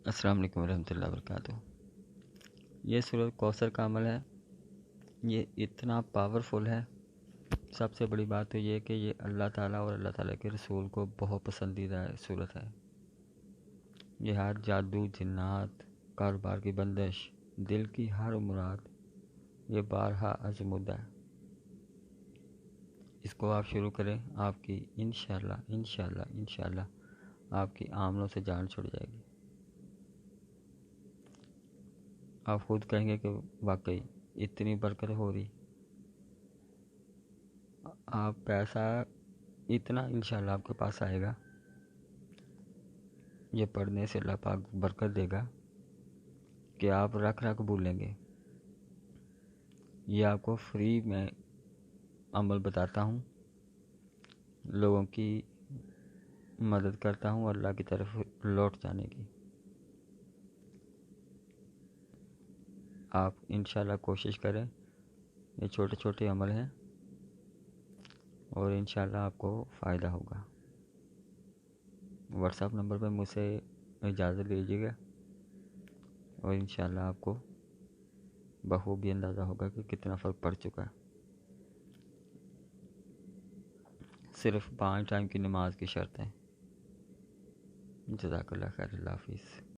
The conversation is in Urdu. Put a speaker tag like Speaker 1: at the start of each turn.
Speaker 1: السلام علیکم ورحمۃ اللہ وبرکاتہ۔ یہ سورۃ کوثر کا عمل ہے، یہ اتنا پاورفل ہے۔ سب سے بڑی بات تو یہ کہ یہ اللہ تعالیٰ اور اللہ تعالیٰ کے رسول کو بہت پسندیدہ صورت ہے۔ یہ ہر جادو، جنات، کاروبار کی بندش، دل کی ہر مراد، یہ بارہا آزمودہ ہے۔ اس کو آپ شروع کریں، آپ کی انشاءاللہ آپ کی آمنوں سے جان چھڑ جائے گی۔ آپ خود کہیں گے کہ واقعی اتنی برکت ہو رہی، آپ پیسہ اتنا انشاءاللہ آپ کے پاس آئے گا، یہ پڑھنے سے اللہ پاک برکت دے گا کہ آپ رکھ بھولیں گے۔ یہ آپ کو فری میں عمل بتاتا ہوں، لوگوں کی مدد کرتا ہوں اللہ کی طرف لوٹ جانے کی۔ آپ انشاءاللہ کوشش کریں، یہ چھوٹے چھوٹے عمل ہیں اور انشاءاللہ آپ کو فائدہ ہوگا۔ واٹس ایپ نمبر پہ مجھ سے اجازت لیجیے گا اور انشاءاللہ آپ کو بخوبی اندازہ ہوگا کہ کتنا فرق پڑ چکا ہے۔ صرف 5 ٹائم کی نماز کی شرط ہے۔ جزاک اللہ خیر، اللہ حافظ۔